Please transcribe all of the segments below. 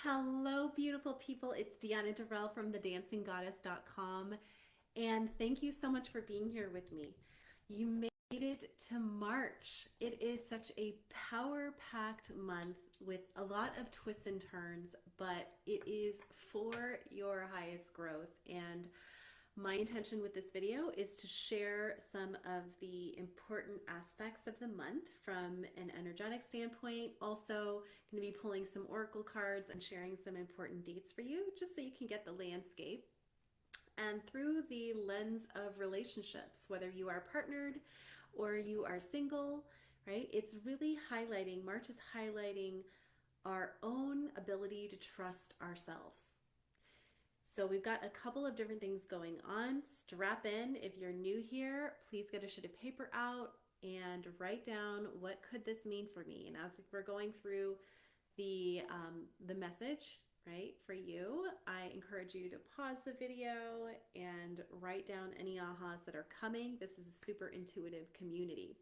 Hello, beautiful people. It's Deanna Dorell from thedancinggoddess.com. And thank you so much for being here with me. You made it to March. It is such a power packed month with a lot of twists and turns, but it is for your highest growth. And my intention with this video is to share some of the important aspects of the month from an energetic standpoint. Also, going to be pulling some oracle cards and sharing some important dates for you, just so you can get the landscape. And through the lens of relationships, whether you are partnered or you are single, right? It's really highlighting, March is highlighting our own ability to trust ourselves. So we've got a couple of different things going on. Strap in. If you're new here, please get a sheet of paper out and write down what could this mean for me. And as we're going through the message, right, for you, I encourage you to pause the video and write down any ahas that are coming. This is a super intuitive community.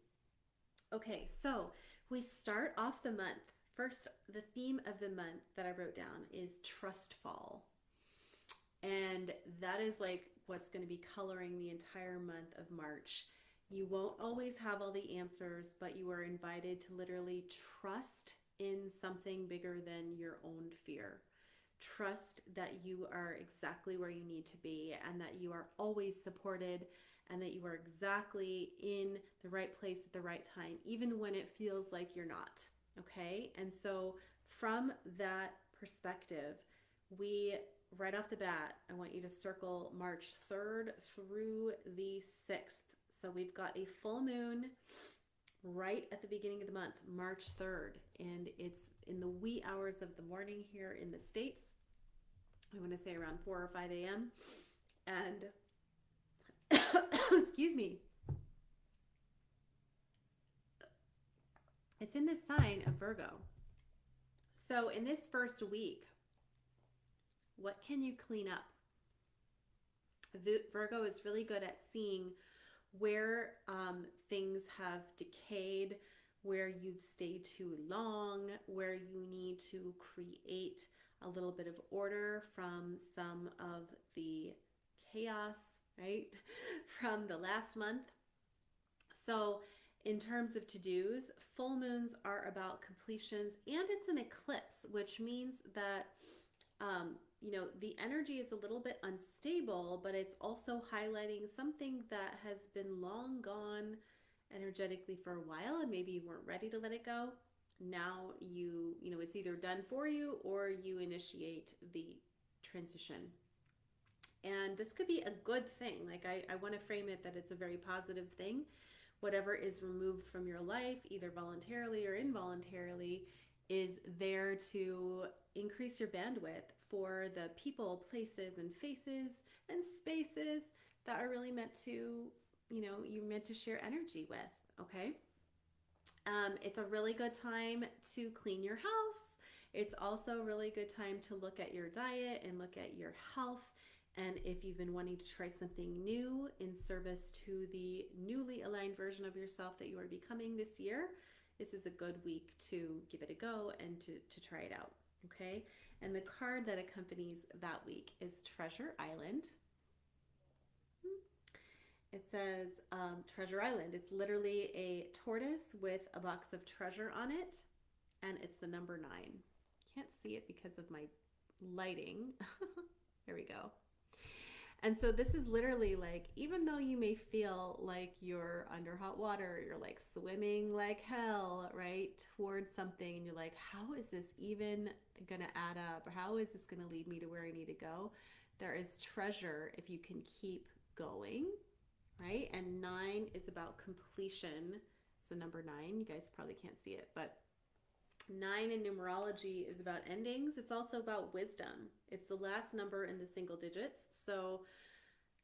Okay, so we start off the month. First, the theme of the month that I wrote down is trust fall. And that is like what's going to be coloring the entire month of March. You won't always have all the answers, but you are invited to literally trust in something bigger than your own fear. Trust that you are exactly where you need to be and that you are always supported and that you are exactly in the right place at the right time, even when it feels like you're not. Okay? And so, from that perspective, we right off the bat, I want you to circle March 3rd through the 6th. So we've got a full moon right at the beginning of the month, March 3rd, and it's in the wee hours of the morning here in the States. I want to say around 4 or 5 a.m. And excuse me, it's in the sign of Virgo. So in this first week, what can you clean up? Virgo is really good at seeing where things have decayed, where you've stayed too long, where you need to create a little bit of order from some of the chaos, right, from the last month. So in terms of to-dos, full moons are about completions, and it's an eclipse, which means that the energy is a little bit unstable, but it's also highlighting something that has been long gone energetically for a while, and maybe you weren't ready to let it go. Now it's either done for you or you initiate the transition. And this could be a good thing. Like I want to frame it that it's a very positive thing. Whatever is removed from your life, either voluntarily or involuntarily, is there to increase your bandwidth for the people, places, and faces and spaces that are really meant to, you're meant to share energy with, okay? It's a really good time to clean your house. It's also a really good time to look at your diet and look at your health. And if you've been wanting to try something new in service to the newly aligned version of yourself that you are becoming this year, this is a good week to give it a go and to try it out, okay? And the card that accompanies that week is Treasure Island. It says Treasure Island. It's literally a tortoise with a box of treasure on it, and it's the number 9. Can't see it because of my lighting. There we go. And so this is literally like, even though you may feel like you're under hot water, you're like swimming like hell, right, towards something, and you're like, how is this even gonna add up? Or how is this gonna lead me to where I need to go? There is treasure if you can keep going, right? And 9 is about completion. So number 9, you guys probably can't see it, but 9 in numerology is about endings. It's also about wisdom. It's the last number in the single digits. So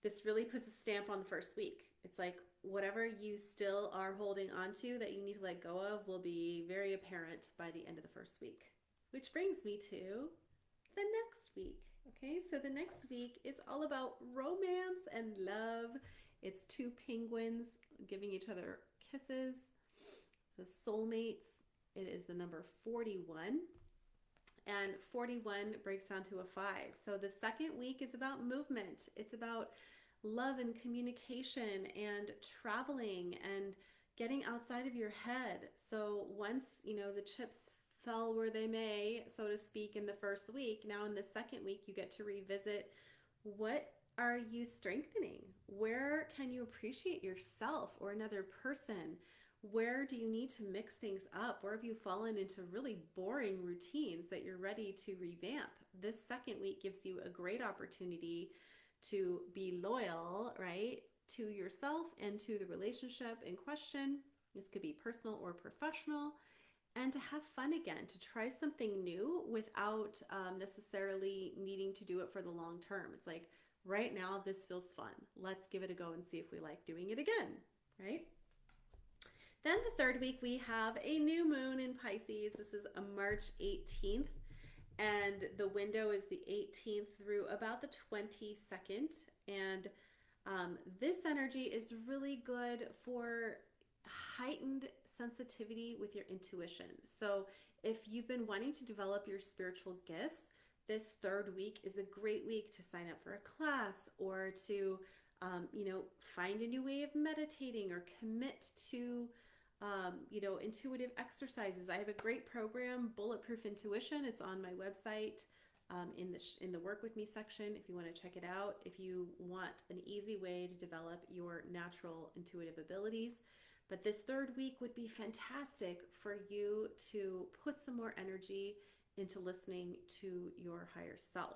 this really puts a stamp on the first week. It's like whatever you still are holding on to that you need to let go of will be very apparent by the end of the first week. Which brings me to the next week. Okay, so the next week is all about romance and love. It's 2 penguins giving each other kisses. The soulmates. It is the number 41. and 41 breaks down to a 5. So the second week is about movement. It's about love and communication and traveling and getting outside of your head. So once, the chips fell where they may, so to speak, in the first week, now in the second week, you get to revisit what are you strengthening? Where can you appreciate yourself or another person? Where do you need to mix things up? Where have you fallen into really boring routines that you're ready to revamp? This second week gives you a great opportunity to be loyal, right, to yourself and to the relationship in question. This could be personal or professional, and to have fun again, to try something new without necessarily needing to do it for the long term. It's like, right now, this feels fun. Let's give it a go and see if we like doing it again, right? Then the third week, we have a new moon in Pisces. This is a March 18th, and the window is the 18th through about the 22nd. And this energy is really good for heightened sensitivity with your intuition. So if you've been wanting to develop your spiritual gifts, this third week is a great week to sign up for a class or to, find a new way of meditating or commit to, intuitive exercises. I have a great program, Bulletproof Intuition. It's on my website in the Work With Me section if you want to check it out. If you want an easy way to develop your natural intuitive abilities. But this third week would be fantastic for you to put some more energy into listening to your higher self.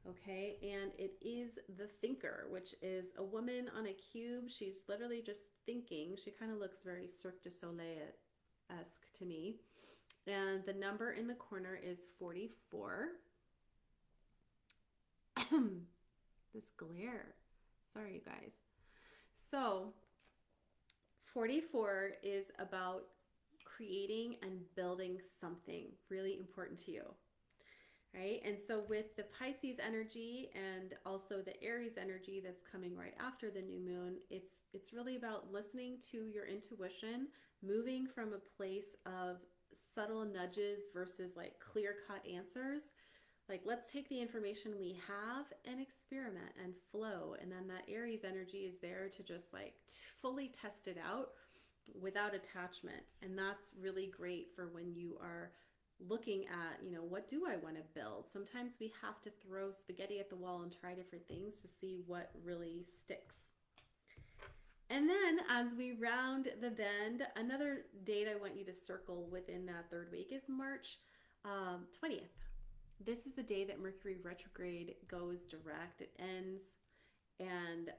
Okay, and it is the thinker, which is a woman on a cube. She's literally just thinking. She kind of looks very Cirque du Soleil-esque to me. And the number in the corner is 44. This glare. Sorry, you guys. So 44 is about creating and building something really important to you, right? And so with the Pisces energy and also the Aries energy that's coming right after the new moon, it's really about listening to your intuition, moving from a place of subtle nudges versus like clear-cut answers. Like, let's take the information we have and experiment and flow. And then that Aries energy is there to just like fully test it out without attachment. And that's really great for when you are looking at, what do I want to build? Sometimes we have to throw spaghetti at the wall and try different things to see what really sticks. And then as we round the bend, another date I want you to circle within that third week is March 20th. This is the day that Mercury retrograde goes direct. It ends, and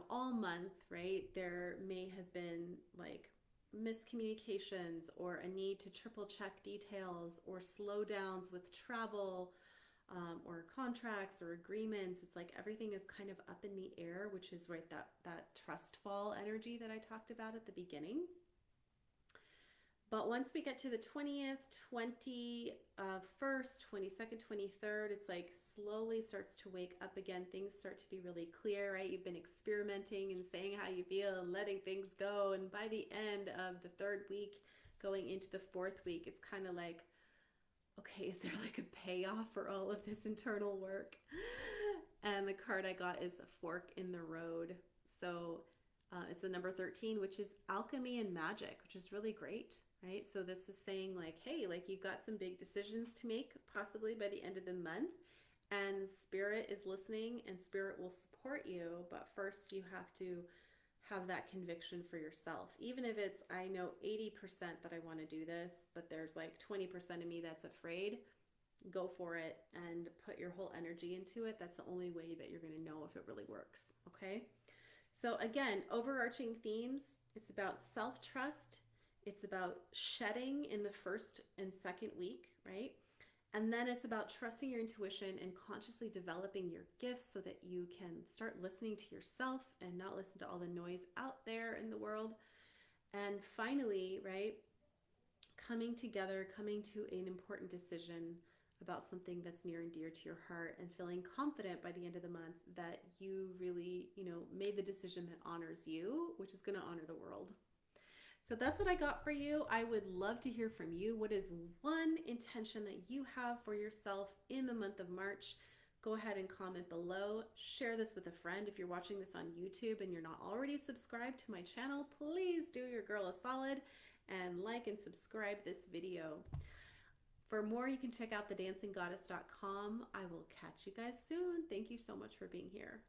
all month, right, there may have been like miscommunications or a need to triple check details or slowdowns with travel or contracts or agreements. It's like everything is kind of up in the air, which is right, that trust fall energy that I talked about at the beginning. But once we get to the 20th, 21st, 22nd, 23rd, it's like slowly starts to wake up again. Things start to be really clear, right? You've been experimenting and saying how you feel and letting things go. And by the end of the third week, going into the fourth week, it's kind of like, okay, is there like a payoff for all of this internal work? And the card I got is a fork in the road. So it's the number 13, which is alchemy and magic, which is really great, right? So this is saying like, hey, like you've got some big decisions to make possibly by the end of the month, and spirit is listening and spirit will support you. But first you have to have that conviction for yourself. Even if it's, I know 80% that I want to do this, but there's like 20% of me that's afraid, go for it and put your whole energy into it. That's the only way that you're going to know if it really works. Okay. So again, overarching themes, it's about self-trust. It's about shedding in the first and second week, right? And then it's about trusting your intuition and consciously developing your gifts so that you can start listening to yourself and not listen to all the noise out there in the world. And finally, right, coming together, coming to an important decision about something that's near and dear to your heart and feeling confident by the end of the month that you really, made the decision that honors you, which is going to honor the world. So that's what I got for you. I would love to hear from you. What is one intention that you have for yourself in the month of March? Go ahead and comment below. Share this with a friend. If you're watching this on YouTube and you're not already subscribed to my channel, please do your girl a solid and like and subscribe this video. For more, you can check out thedancinggoddess.com. I will catch you guys soon. Thank you so much for being here.